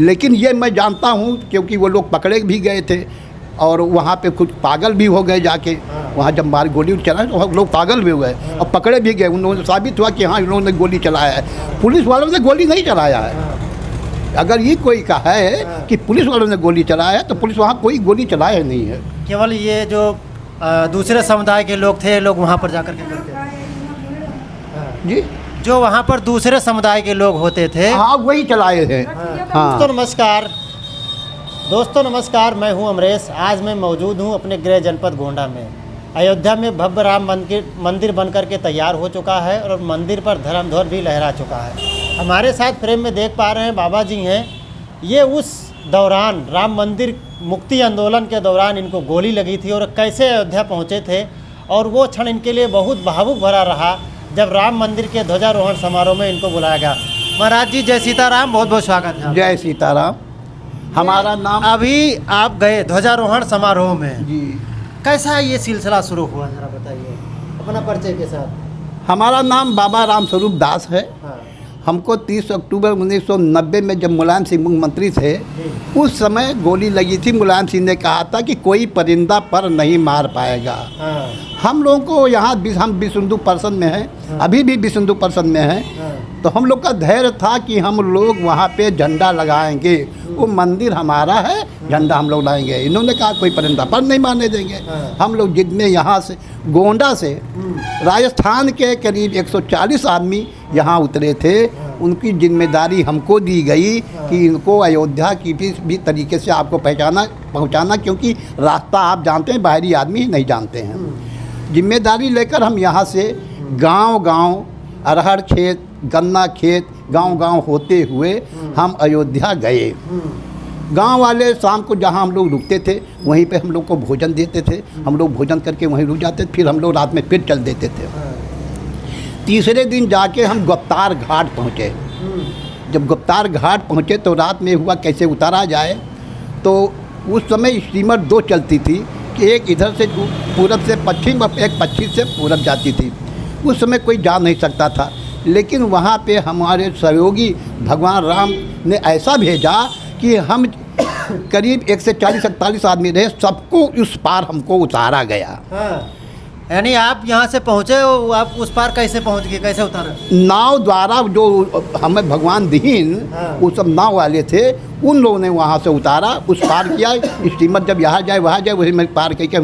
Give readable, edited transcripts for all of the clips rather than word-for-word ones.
लेकिन ये मैं जानता हूँ क्योंकि वो लोग पकड़े भी गए थे और वहाँ पे कुछ पागल भी हो गए जाके। वहाँ जब मार गोली चला तो लोग पागल भी हुए और पकड़े भी गए। उन लोगों ने साबित हुआ कि हाँ इन लोगों ने गोली चलाया है। पुलिस वालों ने गोली नहीं चलाया है। अगर ये कोई कहा है कि पुलिस वालों ने गोली चलाया है तो पुलिस वहाँ कोई गोली चलाया नहीं है। केवल ये जो दूसरे समुदाय के लोग थे, लोग वहाँ पर जाकर के करते जी, जो वहाँ पर दूसरे समुदाय के लोग होते थे, हाँ वही चलाए हैं। हाँ दोस्तों नमस्कार, मैं हूं अमरेश। आज मैं मौजूद हूं अपने गृह जनपद गोंडा में। अयोध्या में भव्य राम मंदिर बनकर के तैयार हो चुका है और मंदिर पर धर्मध्वज भी लहरा चुका है। हमारे साथ फ्रेम में देख पा रहे हैं बाबा जी हैं। ये उस दौरान राम मंदिर मुक्ति आंदोलन के दौरान इनको गोली लगी थी और कैसे अयोध्या पहुँचे थे, और वो क्षण इनके लिए बहुत भावुक भरा रहा जब राम मंदिर के ध्वजारोहण समारोह में इनको बुलाया गया। महाराज जी जय सीताराम, बहुत बहुत स्वागत है। जय सीताराम। हमारा नाम, अभी आप गए ध्वजारोहण समारोह में, जी कैसा ये सिलसिला शुरू हुआ, जरा बताइए अपना परिचय के साथ। हमारा नाम बाबा राम स्वरूप दास है। हाँ। हमको 30 अक्टूबर 1990 में जब मुलायम सिंह मुख्यमंत्री थे उस समय गोली लगी थी। मुलायम सिंह ने कहा था कि कोई परिंदा पर नहीं मार पाएगा। हाँ। हम लोगों को यहाँ हम विश्व हिंदू परिषद में हैं। हाँ। अभी भी विश्व हिंदू परिषद में हैं। हाँ। तो हम लोग का धैर्य था कि हम लोग वहाँ पे झंडा लगाएंगे। वो मंदिर हमारा है, झंडा हम लोग लाएंगे। इन्होंने कहा कोई परिंदा पर नहीं मारने देंगे। हाँ। हम लोग जितने यहाँ से गोंडा से राजस्थान के करीब 140 आदमी यहाँ उतरे थे। उनकी जिम्मेदारी हमको दी गई कि इनको अयोध्या की भी तरीके से आपको पहुँचाना, क्योंकि रास्ता आप जानते हैं, बाहरी आदमी नहीं जानते हैं। जिम्मेदारी लेकर हम यहाँ से गांव-गांव, अरहर खेत, गन्ना खेत, गांव-गांव होते हुए हम अयोध्या गए। गांव वाले शाम को जहां हम लोग रुकते थे वहीं पे हम लोग को भोजन देते थे। हम लोग भोजन करके वहीं रुक जाते थे, फिर हम लोग रात में फिर चल देते थे। तीसरे दिन जाके हम गुप्तार घाट पहुँचे। जब गुप्तार घाट पहुँचे तो रात में हुआ कैसे उतारा जाए। तो उस समय स्टीमर 2 चलती थी कि एक इधर से पूरब से पश्चिम और एक पश्चिम से पूरब जाती थी। उस समय कोई जा नहीं सकता था, लेकिन वहाँ पे हमारे सहयोगी भगवान राम ने ऐसा भेजा कि हम करीब 140-140 आदमी रहे, सबको उस पार हमको उतारा गया। हाँ। यानी आप यहाँ से पहुँचे, आप उस पार कैसे पहुँच गए, कैसे उतारा? नाव द्वारा, जो हमें भगवान दीन, हाँ। वो सब नाव वाले थे, उन लोगों ने वहाँ से उतारा, उस पार किया। स्टीमर जब यहाँ जाए वहाँ जाए, वही में पार करके,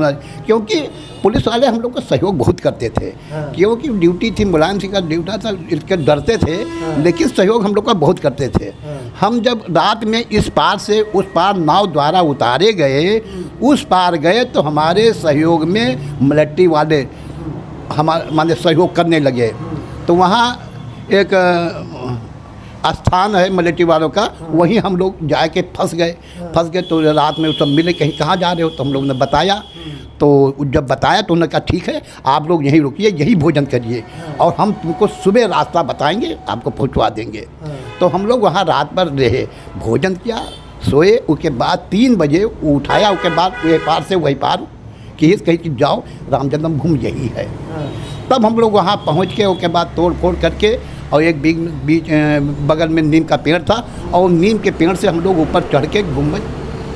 क्योंकि पुलिस वाले हम लोग को सहयोग बहुत करते थे। हाँ। क्योंकि ड्यूटी थी, मुलायम सिंह का ड्यूटी था, इसके डरते थे। हाँ। लेकिन सहयोग हम लोग का बहुत करते थे। हाँ। हम जब रात में इस पार से उस पार नाव द्वारा उतारे गए, उस पार गए तो हमारे सहयोग में मिलिट्री वाले हमारे माने सहयोग करने लगे। तो वहाँ एक स्थान है मिलिट्री वालों का, वहीं हम लोग जाके फंस गए। तो रात में सब मिले, कहीं कहाँ जा रहे हो, तो हम लोग ने बताया। तो जब बताया तो उन्होंने कहा ठीक है, आप लोग यहीं रुकिए, यहीं भोजन करिए और हम तुमको सुबह रास्ता बताएंगे, आपको पहुंचवा देंगे। तो हम लोग वहाँ रात भर रहे, भोजन किया, सोए। उसके बाद 3 बजे उठाया, उसके बाद वही पार से वही पार कि कहीं जाओ, राम जन्मभूमि यही है। तब हम लोग वहाँ पहुँच के उसके बाद तोड़ फोड़ करके, और एक बीच बगल में नीम का पेड़ था, और नीम के पेड़ से हम लोग ऊपर चढ़ के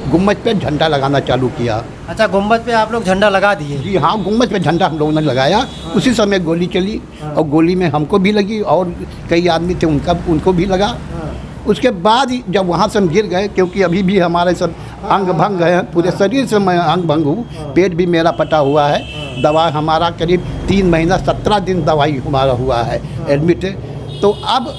गुम्बज पे झंडा लगाना चालू किया। अच्छा, गुम्बज पे आप लोग झंडा लगा दिए? जी हाँ, गुम्बज पे झंडा हम लोगों ने लगाया। उसी समय गोली चली, और गोली में हमको भी लगी और कई आदमी थे उनको भी लगा। उसके बाद जब वहाँ से हम गिर गए, क्योंकि अभी भी हमारे सब अंग भंग है, पूरे शरीर से मैं अंग भंग हूँ, पेट भी मेरा फटा हुआ है। दवा हमारा करीब 3 महीना 17 दिन दवाई हमारा हुआ है, एडमिट है। तो अब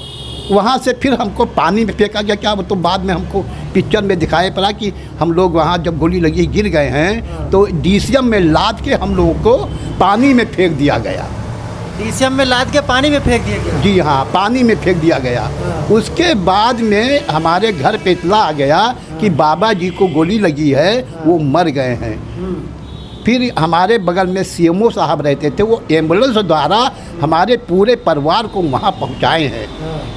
वहाँ से फिर हमको पानी में फेंका गया। क्या तो बाद में हमको पिक्चर में दिखाई पड़ा कि हम लोग वहाँ जब गोली लगी गिर गए हैं, तो डीसीएम में लाद के हम लोगों को पानी में फेंक दिया गया। डीसीएम में लाद के पानी में फेंक दिया गया? जी हाँ, पानी में फेंक दिया गया। उसके बाद में हमारे घर पे इतला आ गया कि बाबा जी को गोली लगी है, वो मर गए हैं। फिर हमारे बगल में सीएमओ साहब रहते थे, वो एम्बुलेंस द्वारा हमारे पूरे परिवार को वहाँ पहुँचाए हैं,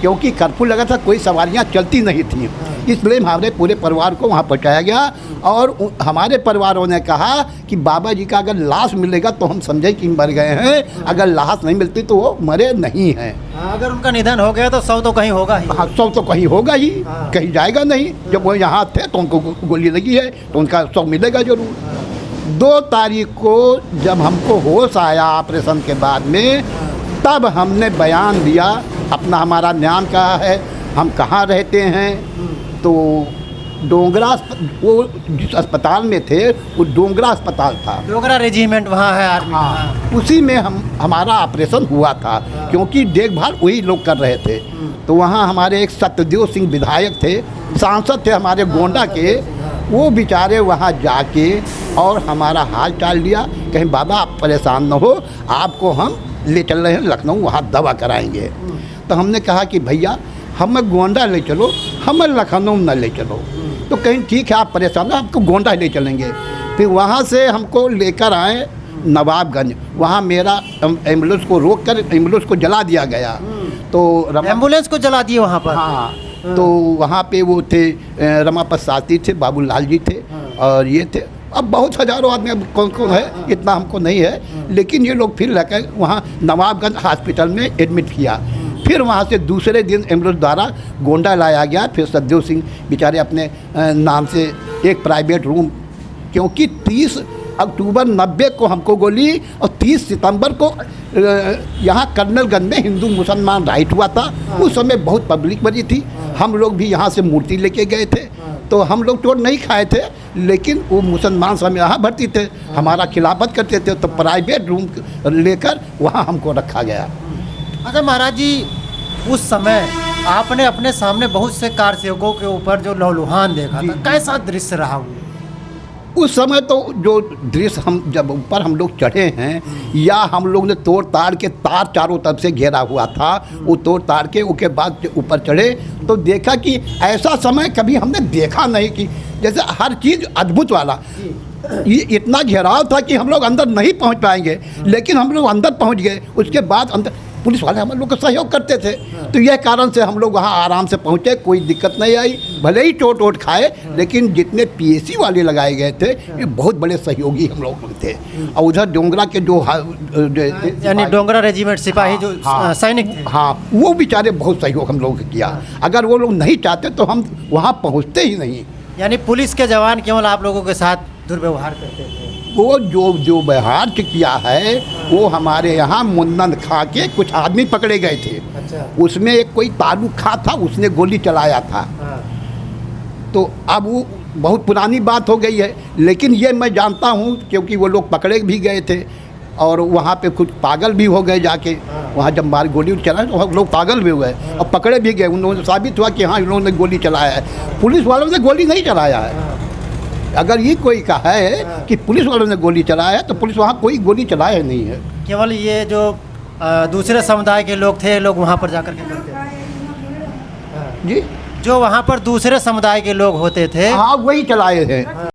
क्योंकि कर्फ्यू लगा था, कोई सवारियाँ चलती नहीं थी, इसलिए हमारे पूरे परिवार को वहाँ पहुँचाया गया। और हमारे परिवारों ने कहा कि बाबा जी का अगर लाश मिलेगा तो हम समझे कि मर गए हैं, अगर लाश नहीं मिलती तो वो मरे नहीं हैं। अगर उनका निधन हो गया तो शव तो कहीं होगा ही। हाँ, शव तो कहीं होगा ही, कहीं जाएगा नहीं। जब वो यहाँ थे तो उनको गोली लगी है तो उनका शव मिलेगा जरूर। 2 तारीख को जब हमको होश आया ऑपरेशन के बाद में, तब हमने बयान दिया अपना, हमारा नाम क्या है, हम कहाँ रहते हैं। तो डोंगरा, वो जिस अस्पताल में थे वो डोंगरा अस्पताल था, डोगरा रेजिमेंट वहाँ है आर्मी। हाँ, उसी में हमारा ऑपरेशन हुआ था, क्योंकि देखभाल वही लोग कर रहे थे। तो वहाँ हमारे एक सत्यदेव सिंह विधायक थे, सांसद थे हमारे गोंडा के, वो बेचारे वहाँ जाके और हमारा हाल चाल लिया, कहीं बाबा आप परेशान न हो, आपको हम ले चल रहे हैं लखनऊ, वहाँ दवा कराएंगे। तो हमने कहा कि भैया हमें गोंडा ले चलो, हमें लखनऊ न ले चलो। तो कहीं ठीक है आप परेशान हैं, आपको गोंडा ले चलेंगे। फिर वहाँ से हमको लेकर आए नवाबगंज, वहाँ मेरा एम्बुलेंस को रोक कर एम्बुलेंस को जला दिया गया। तो एम्बुलेंस को जला दिए वहाँ पर? हाँ, तो वहाँ पे वो थे रमापत शास्त्री थे, बाबूलाल जी थे, और ये थे, अब बहुत हज़ारों आदमी, अब कौन कौन है इतना हमको नहीं है, लेकिन ये लोग फिर लेकर वहाँ नवाबगंज हॉस्पिटल में एडमिट किया। फिर वहाँ से दूसरे दिन एम्बुलेंस द्वारा गोंडा लाया गया। फिर सत्यदेव सिंह बेचारे अपने नाम से एक प्राइवेट रूम, क्योंकि 30 अक्टूबर 90 को हमको गोली और 30 सितंबर को यहाँ कर्नलगंज में हिंदू मुसलमान राइट हुआ था। उस समय बहुत पब्लिक बनी थी, हम लोग भी यहाँ से मूर्ति लेके गए थे। तो हम लोग चोट नहीं खाए थे, लेकिन वो मुसलमान सब यहाँ भर्ती थे, हमारा खिलाफत करते थे, तो प्राइवेट रूम लेकर वहाँ हमको रखा गया। अच्छा महाराज जी, उस समय आपने अपने सामने बहुत से कार सेवकों के ऊपर जो लहूलुहान देखा था, कैसा दृश्य रहा वो? उस समय तो जो दृश्य, हम जब ऊपर हम लोग चढ़े हैं, या हम लोग ने तोड़ ताड़ के, तार चारों तरफ से घेरा हुआ था, वो तोड़ ताड़ के उसके बाद ऊपर चढ़े तो देखा कि ऐसा समय कभी हमने देखा नहीं, कि जैसे हर चीज़ अद्भुत वाला। ये इतना घेराव था कि हम लोग अंदर नहीं पहुंच पाएंगे, लेकिन हम लोग अंदर पहुंच गए। उसके बाद अंदर पुलिस वाले हम लोग को सहयोग करते थे, तो यह कारण से हम लोग वहाँ आराम से पहुँचे, कोई दिक्कत नहीं आई। भले ही चोट वोट खाए, लेकिन जितने पीएसी वाले लगाए गए थे ये बहुत बड़े सहयोगी हम लोग थे। और उधर डोंगरा के जो यानी डोंगरा रेजिमेंट सिपाही जो सैनिक थे, हाँ, वो बेचारे बहुत सहयोग हम लोग किया। अगर वो लोग नहीं चाहते तो हम वहाँ पहुँचते ही नहीं। यानी पुलिस के जवान केवल आप लोगों के साथ दुर्व्यवहार करते थे? वो जो व्यवहार किया है, वो हमारे यहाँ मुन्नन खा के कुछ आदमी पकड़े गए थे। अच्छा। उसमें एक कोई तालू खा था, उसने गोली चलाया था। तो अब वो बहुत पुरानी बात हो गई है, लेकिन ये मैं जानता हूँ क्योंकि वो लोग पकड़े भी गए थे और वहाँ पे कुछ पागल भी हो गए जाके। वहाँ जब मार गोली चलाए तो लोग पागल भी हुए और पकड़े भी गए। उन्होंने साबित हुआ कि हाँ, इन लोगों ने गोली चलाया है। पुलिस वालों ने गोली नहीं चलाया है। अगर ये कोई कहा है कि पुलिस वालों ने गोली चलाया है, तो पुलिस वहाँ कोई गोली चलाया नहीं है। केवल ये जो दूसरे समुदाय के लोग थे, लोग वहाँ पर जाकर के करते थे? जी, जो वहाँ पर दूसरे समुदाय के लोग होते थे, हाँ, वही चलाए हैं।